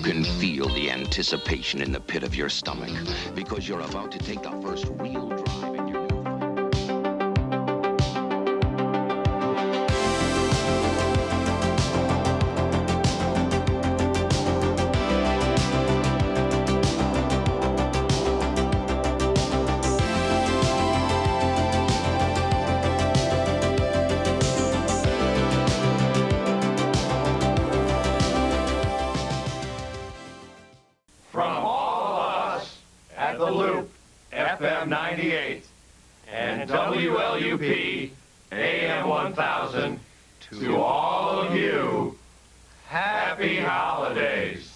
can feel the anticipation in the pit of your stomach because you're about to take the first real drive in your new FM 98 and WLUP AM 1000 to all of you, happy holidays.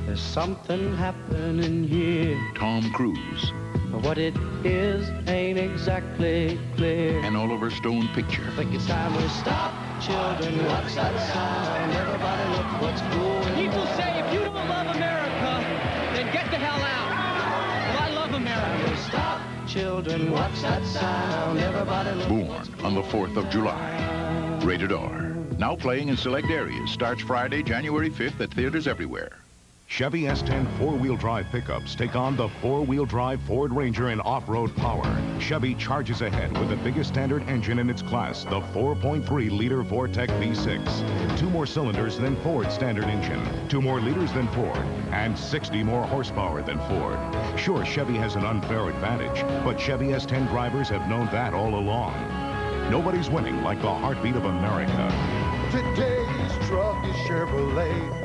There's something happening here. Tom Cruise. But what it is ain't exactly clear. An Oliver Stone picture. I think it's time we stop. Children, what's that sound? Everybody look what's going. People say if you don't love America, then get the hell out. Well, I love America. Stop. Children, what's that sound? Everybody look. Born on the 4th of July. Rated R. Now playing in select areas. Starts Friday, January 5th at theaters everywhere. Chevy S10 four-wheel drive pickups take on the four-wheel drive Ford Ranger in off-road power. Chevy charges ahead with the biggest standard engine in its class, the 4.3-liter Vortec V6. 2 more cylinders than Ford's standard engine, 2 more liters than Ford, and 60 more horsepower than Ford. Sure, Chevy has an unfair advantage, but Chevy S10 drivers have known that all along. Nobody's winning like the heartbeat of America. Today's truck is Chevrolet.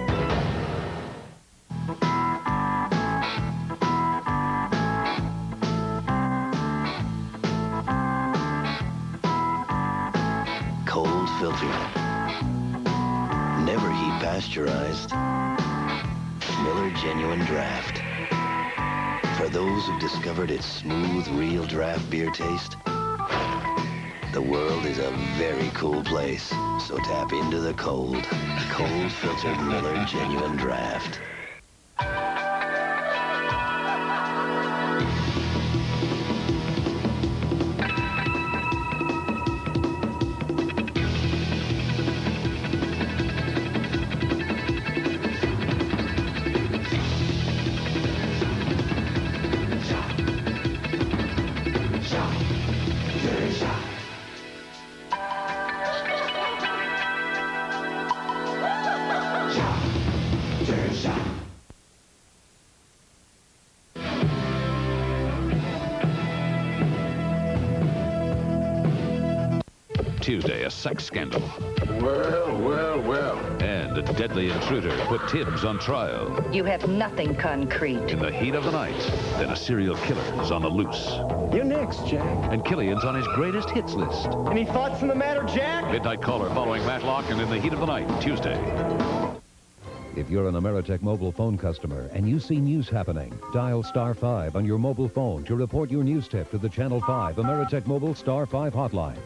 Cold filtered. Never heat pasteurized. Miller Genuine Draft. For those who've discovered its smooth, real draft beer taste, the world is a very cool place. So tap into the cold. Cold filtered Miller Genuine Draft. Tuesday, a sex scandal. Well. And a deadly intruder put Tibbs on trial. You have nothing concrete. In the heat of the night, then a serial killer is on the loose. You're next, Jack. And Killian's on his greatest hits list. Any thoughts on the matter, Jack? Midnight Caller following Matlock and In the Heat of the Night, Tuesday. If you're an Ameritech mobile phone customer and you see news happening, dial *5 on your mobile phone to report your news tip to the Channel 5 Ameritech Mobile *5 hotline.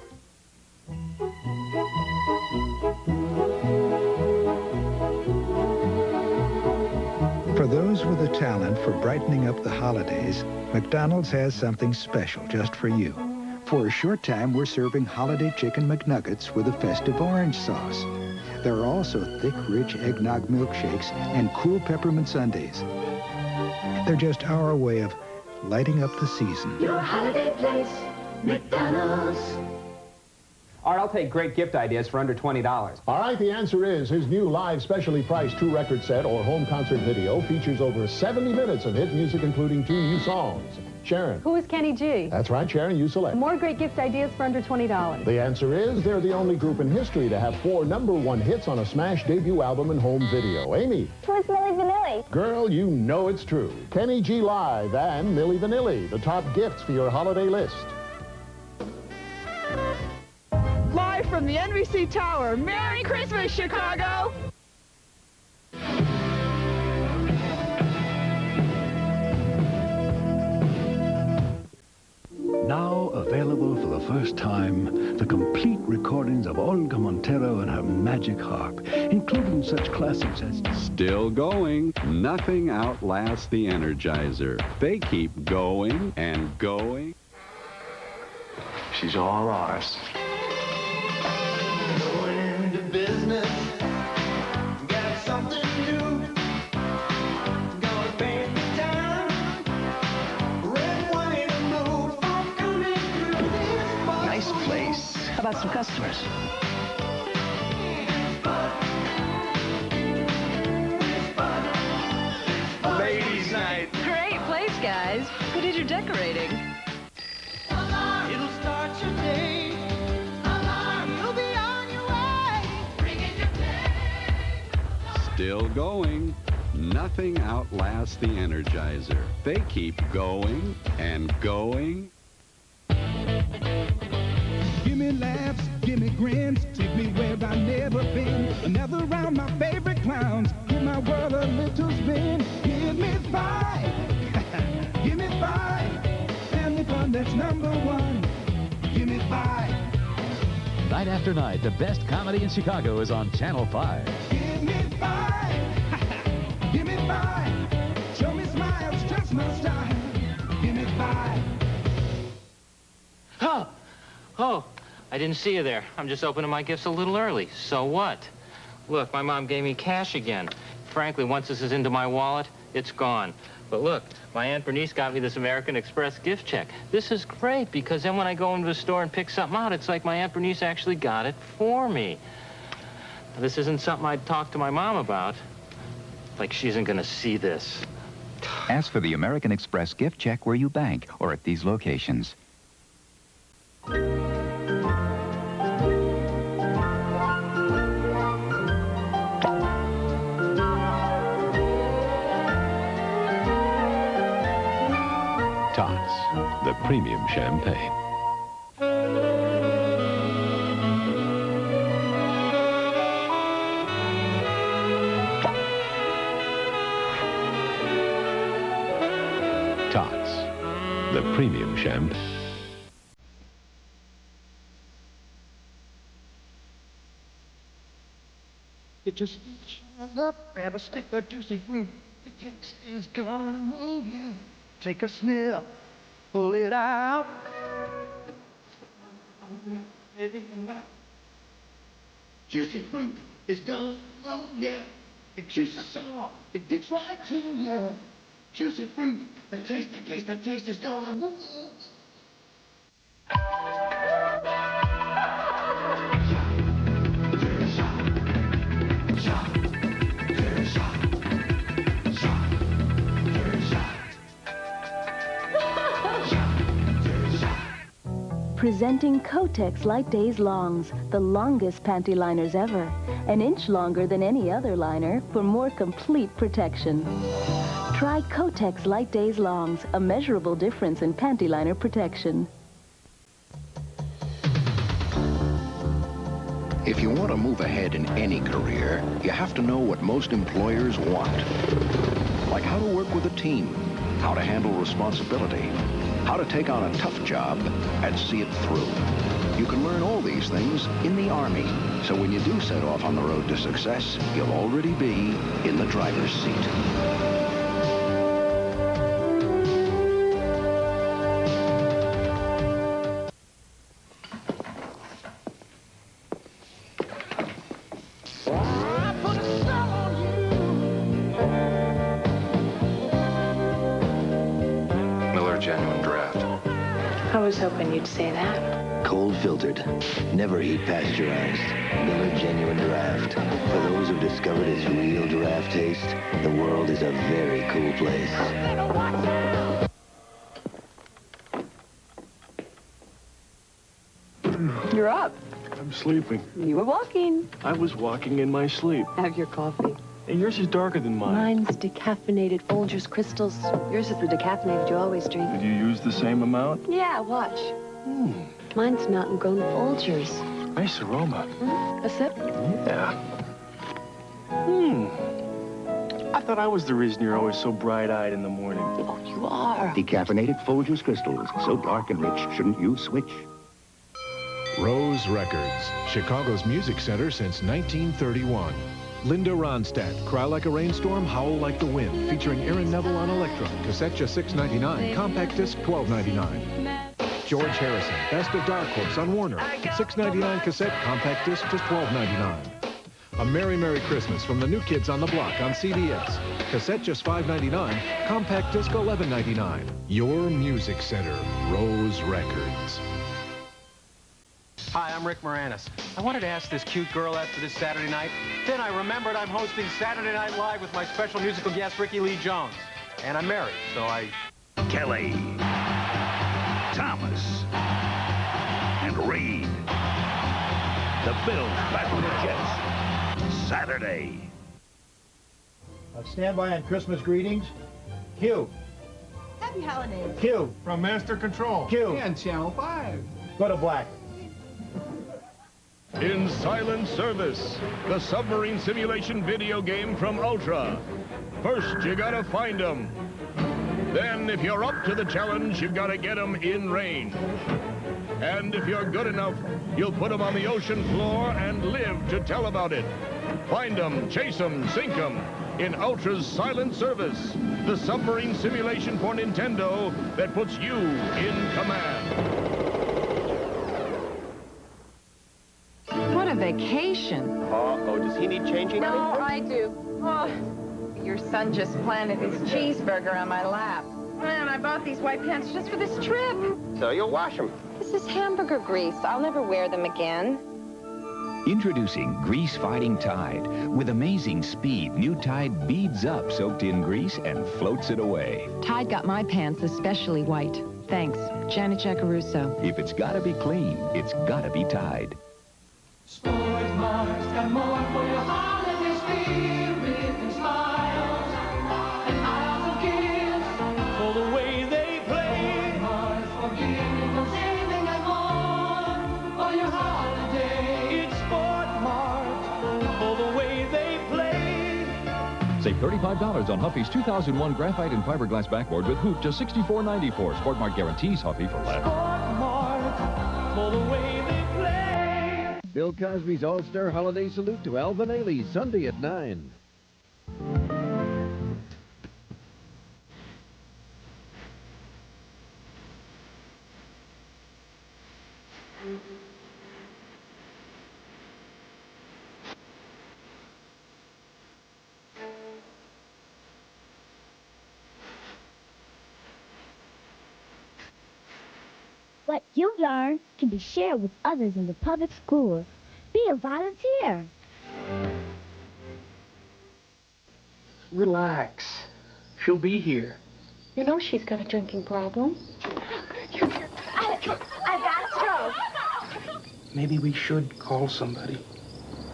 For those with a talent for brightening up the holidays, McDonald's has something special just for you. For a short time, we're serving holiday chicken McNuggets with a festive orange sauce. There are also thick, rich eggnog milkshakes and cool peppermint sundaes. They're just our way of lighting up the season. Your holiday place, McDonald's. Art, I'll take great gift ideas for under $20. All right, the answer is his new live specially priced 2-record set or home concert video features over 70 minutes of hit music, including 2 new songs. Sharon. Who is Kenny G? That's right, Sharon, you select. More great gift ideas for under $20. The answer is they're the only group in history to have 4 #1 hits on a smash debut album and home video. Amy. Who is Milli Vanilli? Girl, you know it's true. Kenny G Live and Milli Vanilli, the top gifts for your holiday list. Live from the NBC Tower, Merry Christmas, Chicago! Now available for the first time, the complete recordings of Olga Montero and her magic harp, including such classics as... Still going. Nothing outlasts the Energizer. They keep going and going. She's all ours. Going into business, got something new. Gonna paint the town, red, white, and blue. I'm coming through this bus. Nice place. How about some customers? Ladies' night. Great place, guys. Who did your decorating? It'll start your day. You'll be on your way. Bringing your day. Still going. Nothing outlasts the Energizer. They keep going and going. Give me laughs, give me grins, take me where I've never been. Another round, my favorite clowns. Give my world a little spin. Give me 5. Give me 5. Family fun, that's #1. Give me 5. Night after night, the best comedy in Chicago is on Channel 5. Give me 5. Give me 5. Show me smiles, just my style. Give me 5. Oh, I didn't see you there. I'm just opening my gifts a little early. So what? Look, my mom gave me cash again. Frankly, once this is into my wallet, it's gone. But look, my Aunt Bernice got me this American Express gift check. This is great because then when I go into the store and pick something out, it's like my Aunt Bernice actually got it for me. Now, this isn't something I'd talk to my mom about. Like she isn't gonna see this. Ask for the American Express gift check where you bank or at these locations. Tots, the premium champagne. Tots, the premium champagne. You just shut up, grab a stick of juicy fruit. The Cheques is gone. Take a sniff, pull it out. Juicy fruit is gone, yeah. It's juicy soft, it dips right to you. Juicy fruit, the taste is gone. Presenting Kotex Lightdays Longs, the longest panty liners ever. An inch longer than any other liner for more complete protection. Try Kotex Lightdays Longs, a measurable difference in panty liner protection. If you want to move ahead in any career, you have to know what most employers want. Like how to work with a team, how to handle responsibility, how to take on a tough job and see it through. You can learn all these things in the Army, so when you do set off on the road to success, you'll already be in the driver's seat. I was hoping you'd say that. Cold filtered, never heat pasteurized. Miller Genuine Draft. For those who've discovered its real draft taste, the world is a very cool place. You're up. I'm sleeping. You were walking. I was walking in my sleep. Have your coffee. And yours is darker than mine. Mine's decaffeinated Folgers crystals. Yours is the decaffeinated you always drink. Did you use the same amount? Yeah, watch. Mine's mountain grown Folgers. Nice aroma. A sip? Yeah. I thought I was the reason you're always so bright-eyed in the morning. Oh, you are. Decaffeinated Folgers crystals. So dark and rich, shouldn't you switch? Rose Records, Chicago's music center since 1931. Linda Ronstadt, Cry Like a Rainstorm, Howl Like the Wind, featuring Aaron Neville on Electron, cassette just $6.99, compact disc $12.99. George Harrison, Best of Dark Horse on Warner, $6.99 cassette, compact disc just $12.99. A Merry Merry Christmas from the New Kids on the Block on CBS, cassette just $5.99, compact disc $11.99. Your music center, Rose Records. Hi, I'm Rick Moranis. I wanted to ask this cute girl out for this Saturday night. Then I remembered I'm hosting Saturday Night Live with my special musical guest, Ricky Lee Jones. And I'm married, so I... Kelly, Thomas, and Reed. The Bills battle the Jets. Saturday. Stand by on Christmas greetings. Q. Happy holidays. Q. From Master Control. Q. And Channel 5. Go to black. In Silent Service, the submarine simulation video game from Ultra. First, you gotta find them. Then, if you're up to the challenge, you've gotta get them in range. And if you're good enough, you'll put them on the ocean floor and live to tell about it. Find them, chase them, sink them in Ultra's Silent Service, the submarine simulation for Nintendo that puts you in command. What a vacation. Uh-oh, does he need changing? No, I do. Oh, your son just planted his cheeseburger on my lap. Man, I bought these white pants just for this trip. So you'll wash them. This is hamburger grease. I'll never wear them again. Introducing Grease-Fighting Tide. With amazing speed, new Tide beads up soaked in grease and floats it away. Tide got my pants especially white. Thanks, Janet Giacaruso. If it's gotta be clean, it's gotta be Tide. Sport Mart's got more for your holiday spirit and smiles and aisles of gifts for the way they play. Sport Mart's for giving and saving and more for your holiday. It's Sport Mart for the way they play. Save $35 on Huffy's 2001 graphite and fiberglass backboard with hoop, just $64.94. Sport Mart guarantees Huffy for less. Sport Mart for the way they play. Bill Cosby's All-Star Holiday Salute to Alvin Ailey, Sunday at 9. What you learn can be shared with others in the public school. Be a volunteer. Relax. She'll be here. You know she's got a drinking problem. I've got a stroke. Maybe we should call somebody.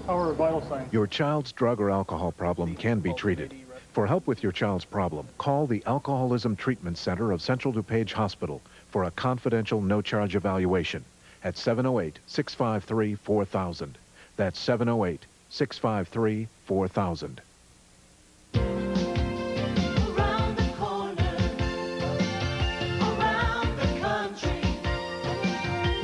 Our vital signs. Your child's drug or alcohol problem can be treated. For help with your child's problem, call the Alcoholism Treatment Center of Central DuPage Hospital for a confidential, no-charge evaluation at 708-653-4000. That's 708-653-4000.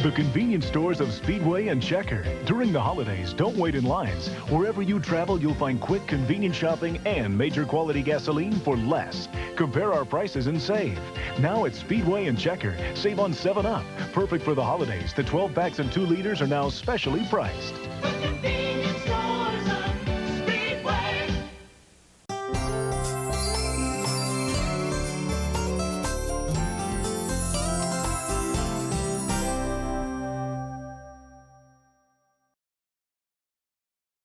The convenience stores of Speedway and Checker. During the holidays, don't wait in lines. Wherever you travel, you'll find quick, convenient shopping and major quality gasoline for less. Compare our prices and save. Now at Speedway and Checker, save on 7-Up. Perfect for the holidays. The 12 packs and 2 liters are now specially priced.